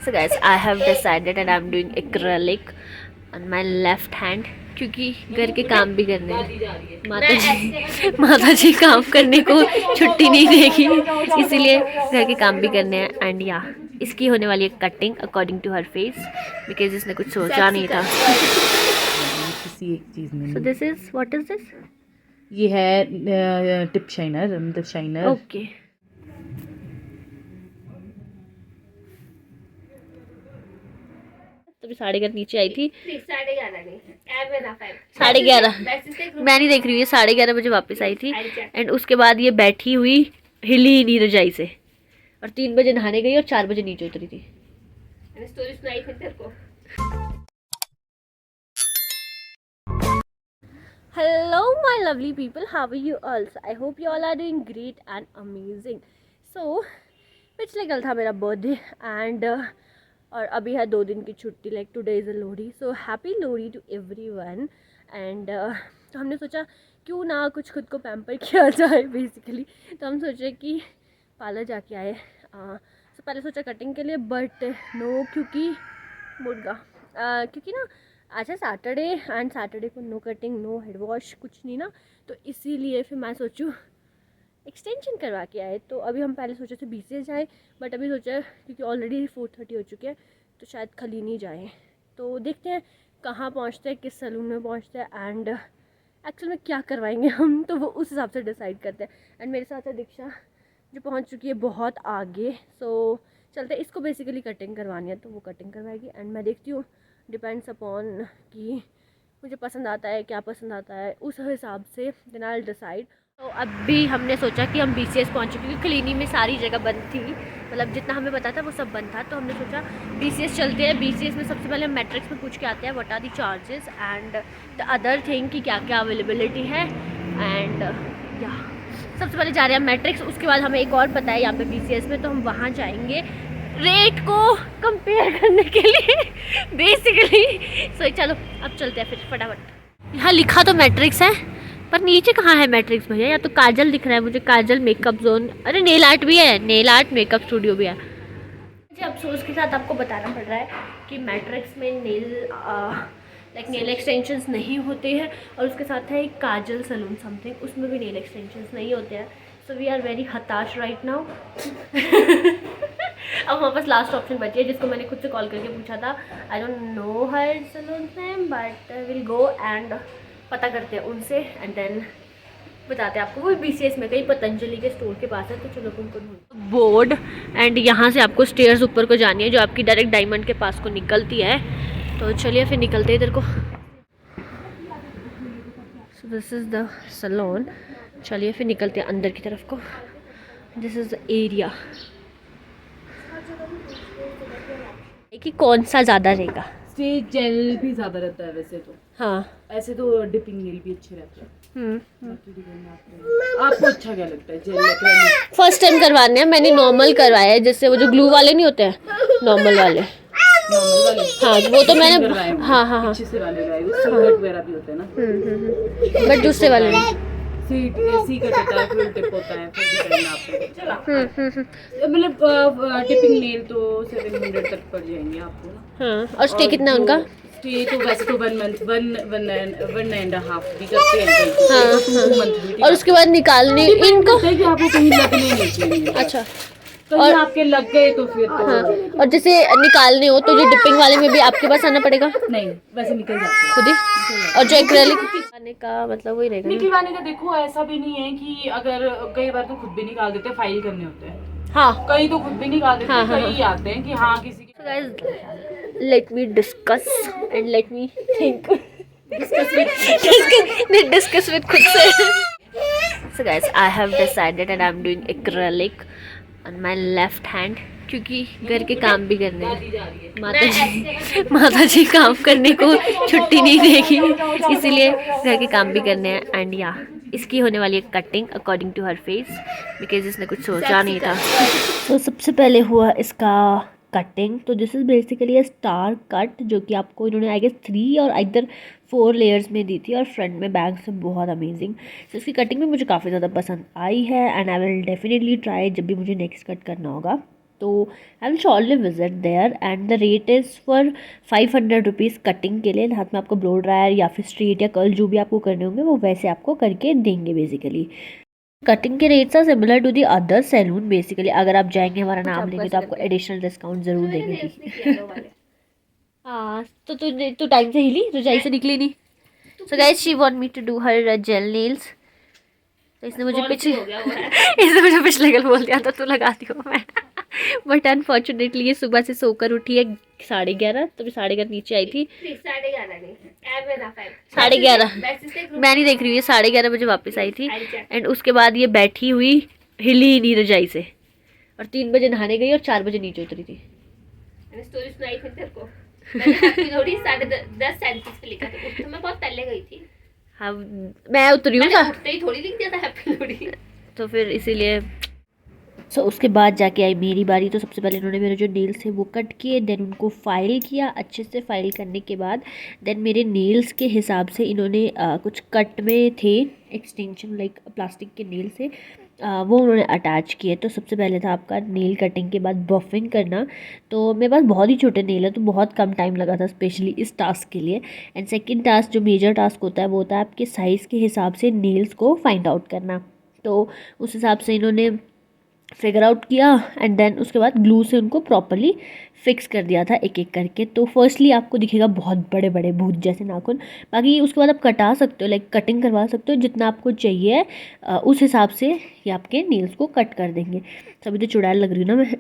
So guys, I have decided and I'm doing acrylic on my left hand क्योंकि घर के काम भी करने हैं। माता जी काम करने को छुट्टी नहीं देगी, इसीलिए घर के काम भी करने हैं। एंड या इसकी होने वाली है cutting according to her face, because इसने कुछ सोचा नहीं था। किसी एक चीज़ में so this is what is this? ये है टिप शाइनर, मतलब शाइनर। ओके तभी 11:30 नीचे आई थी। 11:30 नहीं, 11:30 मैं नहीं देख रही हूँ, ये 11:30 बजे वापस आई थी। एंड उसके बाद ये बैठी हुई हिली ही नहीं रजाई से, और 3 बजे नहाने गई और 4 बजे नीचे उतरी थी। मैंने स्टोरी सुनाई थी तेरे को। Hello my lovely people, how are you all? So, I hope you all are doing great and amazing. So पिछले कल था मेरा बर्थडे एंड और अभी है 2 दिन की छुट्टी, like today is a Lohri. So happy Lohri to everyone. And तो हमने सोचा क्यों ना कुछ खुद को पैम्पर किया जाए बेसिकली। तो हम सोचे कि पार्लर जाके आए। तो पहले सोचा कटिंग के लिए, बट नो, क्योंकि मुर्गा क्योंकि ना आज है सैटरडे एंड सैटरडे को no cutting no head wash कुछ नहीं ना, तो इसीलिए फिर मैं सोचूं एक्सटेंशन करवा के आए। तो अभी हम पहले सोचे थे BCS जाए, बट अभी सोचा क्योंकि ऑलरेडी 4:30 हो चुके हैं तो शायद कल ही नहीं जाए। तो देखते हैं कहाँ पहुँचते हैं, किस सैलून में पहुँचते हैं एंड एक्चुअल में क्या करवाएंगे हम, तो वो उस हिसाब से डिसाइड करते हैं। एंड मेरे साथ है दीक्षा जो पहुँच चुकी है बहुत आगे। सो चलते हैं, इसको बेसिकली कटिंग करवानी है तो वो कटिंग करवाएगी एंड मैं देखती हूँ, डिपेंड्स अपॉन कि मुझे पसंद आता है, क्या पसंद आता है, उस हिसाब से देन आई विल डिसाइड। तो अभी हमने सोचा कि हम BCS पहुँचे क्योंकि क्लिनी में सारी जगह बंद थी, मतलब जितना हमें पता था वो सब बंद था। तो हमने सोचा BCS चलते हैं। BCS में सबसे पहले हम मैट्रिक्स में पूछ के आते हैं what are the charges and the other thing कि क्या क्या अवेलेबिलिटी है। एंड या सबसे पहले जा रहे हैं मैट्रिक्स, उसके बाद हमें एक और पता है यहाँ पे BCS में, तो हम वहाँ जाएंगे रेट को कंपेयर करने के लिए बेसिकली। सो चलो अब चलते हैं फिर फटाफट। यहाँ लिखा तो मैट्रिक्स है पर नीचे कहाँ है मैट्रिक्स भैया? या तो काजल दिख रहा है मुझे, काजल मेकअप जोन, अरे नेल आर्ट भी है, नेल आर्ट मेकअप स्टूडियो भी है। मुझे अफसोस के साथ आपको बताना पड़ रहा है कि मैट्रिक्स में नेल एक्सटेंशंस नहीं होते हैं, और उसके साथ है एक काजल सलून समथिंग, उसमें भी नेल एक्सटेंशंस नहीं होते हैं। सो वी आर वेरी हताश राइट नाउ। अब हमारे पास लास्ट ऑप्शन बची है जिसको मैंने खुद से कॉल करके पूछा था। I don't know her salon name but will go and पता करते हैं उनसे एंड देन बताते हैं आपको। वो BCS में कहीं पतंजलि के स्टोर के पास है, तो चलो उनको ढूंढ बोर्ड। एंड यहाँ से आपको स्टेयर्स ऊपर को जानी है जो आपकी डायरेक्ट डायमंड के पास को निकलती है। तो चलिए फिर निकलते हैं इधर को। So this is the salon, चलिए फिर निकलते हैं अंदर की तरफ को। दिस इज़ द एरिया कि कौन सा ज़्यादा रहेगा। स्टेज जेल भी ज़्यादा रहता है वैसे तो। हाँ ऐसे तो डिपिंग नेल भी अच्छे रहते हैं। आपको अच्छा क्या लगता है, जेल एक्रेलिक? फर्स्ट टाइम करवाने हैं, मैंने नॉर्मल करवाया है, जैसे वो जो ग्लू वाले नहीं होते हैं, नॉर्मल वाले। नॉर्मल वाले? हाँ वो तो मैंने करवाए हैं। हाँ हाँ हाँ अच्छे से वाले करवाए, संकट वगैरह भी होते हैं ना। बट दूसरे वाले नहीं। सी कट होता है, फुल टिप होता है, फिर डिजाइन आपको मतलब टिपिंग नेल तो 700 तक पड़ जाएंगे आपको ना। हाँ और स्टे कितना है उनका? स्टे तो वैसे तो 1 मंथ 1.5 भी करते हैं कहीं, हाँ, तो 2 मंथ भी। और उसके बाद निकालने इनको कि आपको कहीं लगने नहीं चाहिए। अच्छा कहीं आपके लग गए तो फिर तो हाँ, और जैसे निकालने हो तो जो डिपिंग वाले में भी आपके पास आना पड़ेगा नहीं, वैसे निकल जाते हैं खुद ही। और जो एक्रेलिक आने का मतलब वही रहेगा। निकलवाने का देखो ऐसा भी नहीं है कि अगर कई बार तो खुद भी निकाल देते हैं, फाइल करने होते हैं। हाँ कई तो खुद भी निकाल देते हैं, हाँ, कई आते हैं कि हाँ किसी के। So guys, let me discuss and let me think. discuss with खुद से। So guys, I have decided and I'm doing acrylic on my left hand क्योंकि घर के काम भी करने हैं। माता जी काम करने को छुट्टी नहीं देगी, इसीलिए घर के काम भी करने हैं। एंड या इसकी होने वाली है cutting according to her face, because इसने कुछ सोचा नहीं था। तो सबसे पहले हुआ इसका कटिंग। तो this is basically a star cut जो कि आपको इन्होंने आई गेस 3 और इधर 4 लेयर्स में दी थी, और फ्रंट में बैग से बहुत अमेजिंग। तो इसकी कटिंग भी मुझे काफ़ी ज़्यादा पसंद आई है and I will definitely try जब भी मुझे नेक्स्ट कट करना होगा। तो I will surely visit there and the rate is for 500 rupees cutting के लिए। साथ में आपको ब्लो ड्रायर या फिर स्ट्रेट या कर्ल जो भी आपको करने होंगे वो वैसे आपको करके देंगे बेसिकली। कटिंग के rates are similar to the other salon basically. अगर आप जाएंगे हमारा नाम लेंगे तो आपको एडिशनल डिस्काउंट ज़रूर तूने देंगे। nails नहीं किया वो वाले। हाँ तो तू टाइम से हिली, रजाई से निकली नहीं। So guys she want me to do her gel nails. तो इसने मुझे Policy हो गया वो है। इसने मुझे पिछले कल बोल दिया था तू लगाती हो मैं बट अनफॉर्चुनेटली ये सुबह से सोकर उठी है 11:30, तो मैं 11:30 नीचे आई थी। 11:30 नहीं, ऐब है ना 5। 11:30 वैसे से मैं नहीं देख रही हूँ, ये 11:30 बजे वापस आई थी। I'll check। एंड उसके बाद ये बैठी हुई हिली ही नहीं रजाई से, और 3 बजे नहाने गई और 4 बजे नीचे उतरी थी। मैंने स्टोरी सुनाई थी तेरे को। मैंने हैप्पी लोहड़ी 10:37 पे लिखा था, तो मैं बहुत पहले गई थी। हाँ मैं उतरी हूँ मैंने उठते ही थोड़ी लिख दिया था हैप्पी लोहड़ी। तो फिर इसीलिए उसके बाद जाके आई मेरी बारी। तो सबसे पहले इन्होंने मेरे जो नेल्स थे वो कट किए, देन उनको फाइल किया। अच्छे से फाइल करने के बाद देन मेरे नेल्स के हिसाब से इन्होंने कुछ कट में थे एक्सटेंशन लाइक प्लास्टिक के नेल से वो उन्होंने अटैच किए। तो सबसे पहले था आपका नेल कटिंग के बाद बफिंग करना। तो मेरे पास बहुत ही छोटे नेल है तो बहुत कम टाइम लगा था स्पेशली इस टास्क के लिए। एंड सेकंड टास्क जो मेजर टास्क होता है वो होता है आपके साइज़ के हिसाब से नेल्स को फाइंड आउट करना। तो उस हिसाब से इन्होंने फिगर आउट किया एंड देन उसके बाद ग्लू से उनको प्रॉपरली फिक्स कर दिया था एक एक करके। तो फर्स्टली आपको दिखेगा बहुत बड़े बड़े भूत जैसे नाखून, बाकी उसके बाद आप कटा सकते हो लाइक कटिंग करवा सकते हो जितना आपको चाहिए उस हिसाब से ये आपके नेल्स को कट कर देंगे। तभी तो चुड़ैल लग रही हूँ ना मैं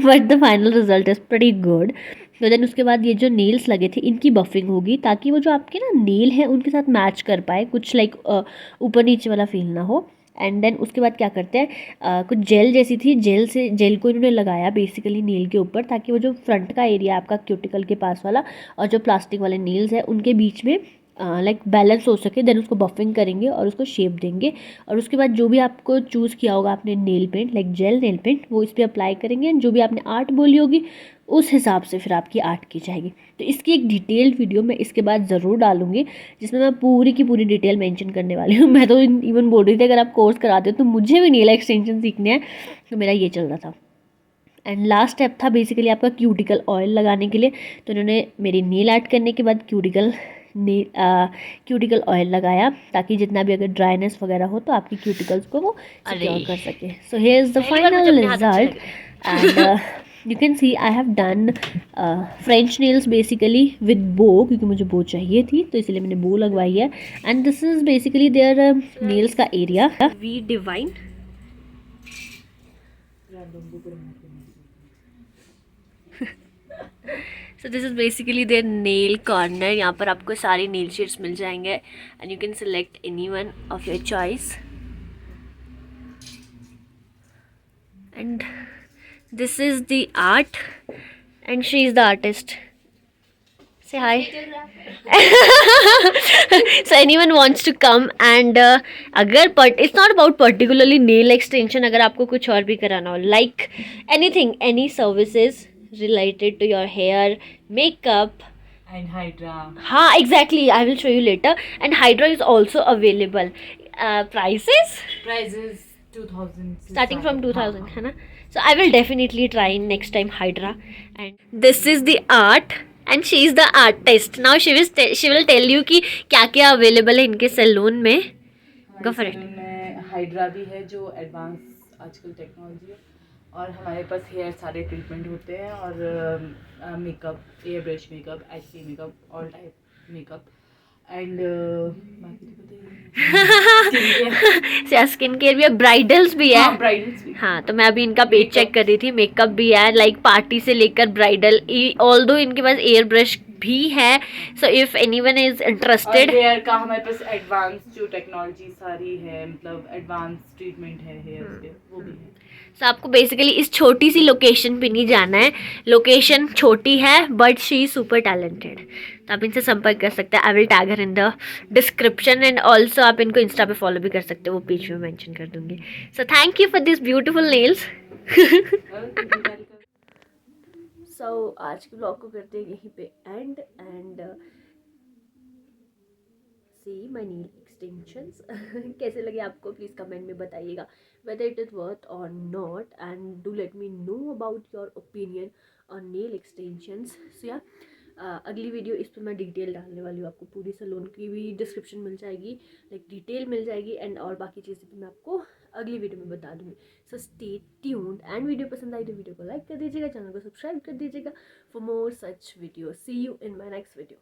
but the final result is pretty good. तो देन उसके बाद ये जो नेल्स लगे थे इनकी बफिंग होगी ताकि वो जो आपके ना नेल हैं उनके साथ मैच कर पाए, कुछ लाइक ऊपर नीचे वाला फील ना हो। एंड देन उसके बाद क्या करते हैं कुछ जेल जैसी थी, जेल को इन्होंने लगाया बेसिकली नेल के ऊपर ताकि वो जो फ्रंट का एरिया आपका क्यूटिकल के पास वाला और जो प्लास्टिक वाले नेल्स है उनके बीच में लाइक बैलेंस हो सके। देन उसको बफिंग करेंगे और उसको शेप देंगे और उसके बाद जो भी आपको चूज़ किया होगा आपने nail paint like gel nail paint वो इस पर अप्लाई करेंगे। जो भी आपने आर्ट बोली होगी उस हिसाब से फिर आपकी आर्ट की जाएगी। तो इसकी एक डिटेल्ड वीडियो मैं इसके बाद ज़रूर डालूंगी जिसमें मैं पूरी की पूरी डिटेल मेंशन करने वाली हूँ। मैं तो इवन बोल रही थी अगर आप कोर्स कराते हो तो मुझे भी नेल एक्सटेंशन सीखने हैं, तो मेरा ये चल रहा था। एंड लास्ट स्टेप था बेसिकली आपका क्यूटिकल ऑयल लगाने के लिए। तो इन्होंने मेरी नेल आर्ट करने के बाद क्यूटिकल ऑयल लगाया ताकि जितना भी अगर ड्राइनेस वगैरह हो तो आपकी क्यूटिकल्स को वो सिक्योर कर सके। So here is the final result and you can see I have done French nails basically with bow क्योंकि मुझे bow चाहिए थी तो इसलिए मैंने bow लगवाई है। and this is basically their nails का area V Divine। so this is basically their nail corner। यहाँ पर आपको सारी nail sheets मिल जाएंगे and you can select any one of your choice and this is the art and she is the artist। say hi। so anyone wants to come and अगर it's not about particularly nail extension, अगर आपको कुछ और भी कराना हो like anything any services related to your hair makeup And Hydra. हाँ exactly I will show you later and Hydra is also available। prices Prices 2000 से starting from start. 2000 हाँ, है ना। so I will definitely try next time Hydra and this is the art and she is the artist। now she will tell you कि क्या क्या available है इनके salon में। go for it। सैलून में हाइड्रा भी है जो एडवांस आजकल टेक्नोलॉजी है और हमारे पास हेयर सारे ट्रीटमेंट होते हैं और makeup, air brush makeup, HD makeup, all type makeup and skin care भी है, ब्राइडल्स भी है। ब्राइडल्स भी। हाँ तो मैं अभी इनका पेज चेक कर रही थी, मेकअप भी है लाइक पार्टी से लेकर ब्राइडल, ऑल्दो इनके पास एयर ब्रश भी है। So if anyone is interested hair का हमारे पास एडवांस जो टेक्नोलॉजी सारी है मतलब एडवांस ट्रीटमेंट है हेयर के वो भी है। सो आपको बेसिकली इस छोटी सी लोकेशन पे नहीं जाना है, लोकेशन छोटी है but she is super talented. तो आप इनसे संपर्क कर सकते हैं। I will tag her in the description and also आप इनको इंस्टा पे फॉलो भी कर सकते हो, वो पेज में मेंशन कर दूंगी। So thank you for this beautiful nails. So आज के ब्लॉग को करते हैं यहीं पे and see my nail extensions कैसे लगे आपको प्लीज़ कमेंट में बताइएगा। whether it is worth or not, and do let me know about your opinion on nail extensions. So yeah, अगली वीडियो इस पर मैं डिटेल डालने वाली हूँ, आपको पूरी सैलून की भी डिस्क्रिप्शन मिल जाएगी, लाइक डिटेल मिल जाएगी, एंड और बाकी चीज़ें भी मैं आपको अगली वीडियो में बता दूँगी. So stay tuned, and video पसंद आई तो वीडियो को लाइक कर दीजिएगा, चैनल को सब्सक्राइब कर दीजिएगा for more such video. See you in my next video.